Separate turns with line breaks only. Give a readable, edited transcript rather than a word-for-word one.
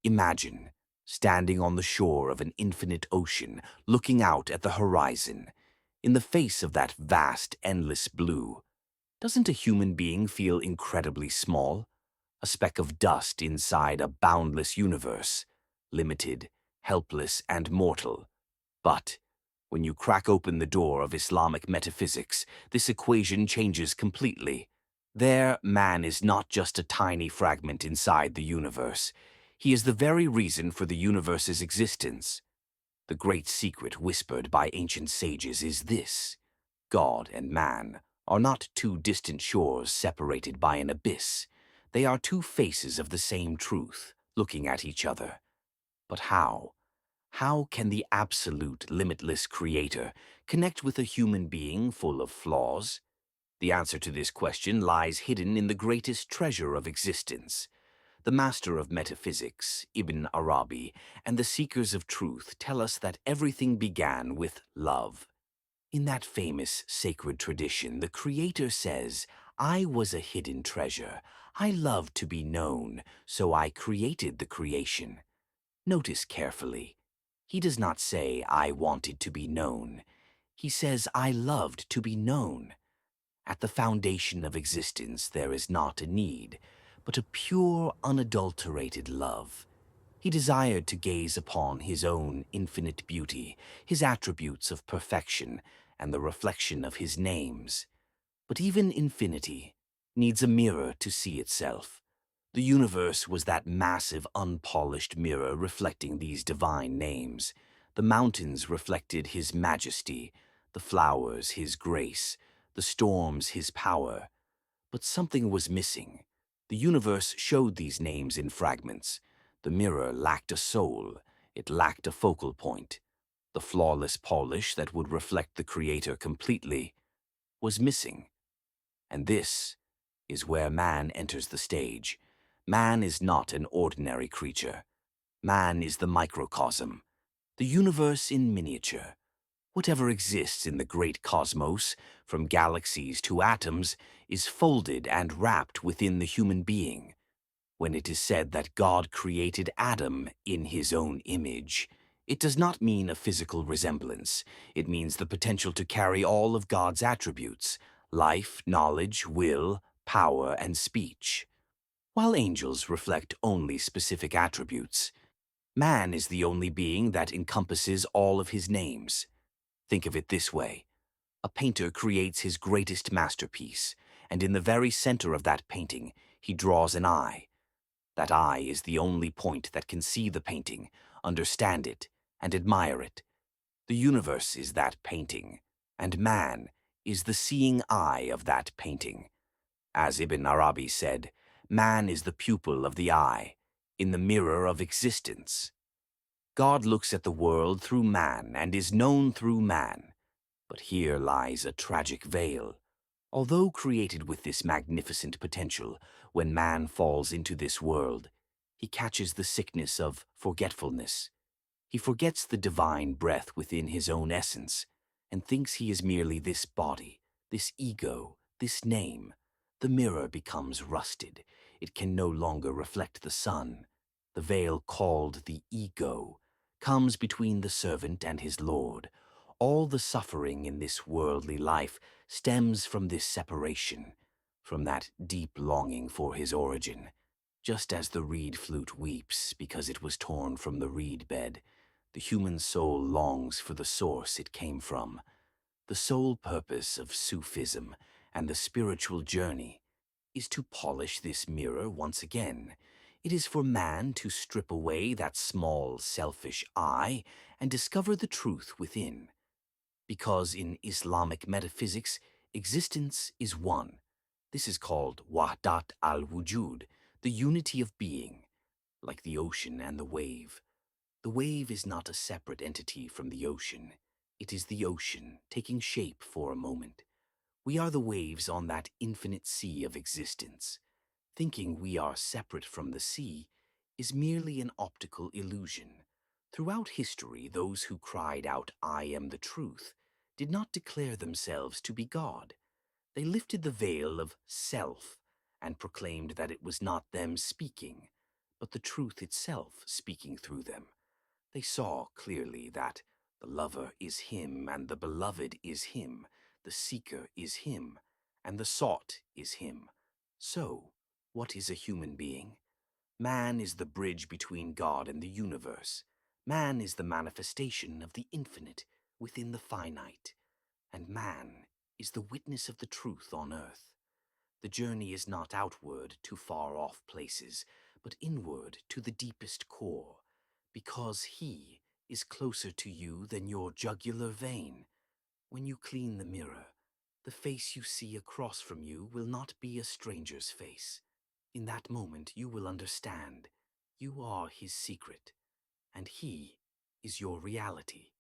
Imagine standing on the shore of an infinite ocean, looking out at the horizon. In the face of that vast, endless blue, doesn't a human being feel incredibly small? A speck of dust inside a boundless universe, limited, helpless, and mortal. But when you crack open the door of Islamic metaphysics, this equation changes completely. There, man is not just a tiny fragment inside the universe. He is the very reason for the universe's existence. The great secret whispered by ancient sages is this: God and man are not two distant shores separated by an abyss. They are two faces of the same truth, looking at each other. But how? How can the absolute, limitless creator connect with a human being full of flaws? The answer to this question lies hidden in the greatest treasure of existence. The master of metaphysics, Ibn Arabi, and the seekers of truth tell us that everything began with love. In that famous sacred tradition, the Creator says, "I was a hidden treasure. I loved to be known, so I created the creation." Notice carefully. He does not say, "I wanted to be known." He says, "I loved to be known." At the foundation of existence, there is not a need, but a pure, unadulterated love. He desired to gaze upon his own infinite beauty, his attributes of perfection, and the reflection of his names. But even infinity needs a mirror to see itself. The universe was that massive, unpolished mirror reflecting these divine names. The mountains reflected his majesty, the flowers his grace, the storms his power. But something was missing. The universe showed these names in fragments. The mirror lacked a soul. It lacked a focal point. The flawless polish that would reflect the Creator completely was missing. And this is where man enters the stage. Man is not an ordinary creature. Man is the microcosm, the universe in miniature. Whatever exists in the great cosmos, from galaxies to atoms, is folded and wrapped within the human being. When it is said that God created Adam in his own image, it does not mean a physical resemblance. It means the potential to carry all of God's attributes: life, knowledge, will, power, and speech. While angels reflect only specific attributes, man is the only being that encompasses all of his names. Think of it this way. A painter creates his greatest masterpiece, and in the very center of that painting, he draws an eye. That eye is the only point that can see the painting, understand it, and admire it. The universe is that painting, and man is the seeing eye of that painting. As Ibn Arabi said, man is the pupil of the eye, in the mirror of existence. God looks at the world through man and is known through man. But here lies a tragic veil. Although created with this magnificent potential, when man falls into this world, he catches the sickness of forgetfulness. He forgets the divine breath within his own essence, and thinks he is merely this body, this ego, this name. The mirror becomes rusted. It can no longer reflect the sun. The veil called the ego comes between the servant and his Lord. All the suffering in this worldly life stems from this separation, from that deep longing for his origin. Just as the reed flute weeps because it was torn from the reed bed, the human soul longs for the source it came from. The sole purpose of Sufism and the spiritual journey is to polish this mirror once again. It is for man to strip away that small, selfish eye and discover the truth within. Because in Islamic metaphysics, existence is one. This is called Wahdat al Wujud, the unity of being, like the ocean and the wave. The wave is not a separate entity from the ocean. It is the ocean taking shape for a moment. We are the waves on that infinite sea of existence. Thinking we are separate from the sea is merely an optical illusion. Throughout history, those who cried out, "I am the truth," did not declare themselves to be God. They lifted the veil of self and proclaimed that it was not them speaking, but the truth itself speaking through them. They saw clearly that the lover is him, and the beloved is him, the seeker is him, and the sought is him. So, what is a human being? Man is the bridge between God and the universe. Man is the manifestation of the infinite within the finite. And man is the witness of the truth on earth. The journey is not outward to far-off places, but inward to the deepest core, because he is closer to you than your jugular vein. When you clean the mirror, the face you see across from you will not be a stranger's face. In that moment you will understand you are his secret, and he is your reality.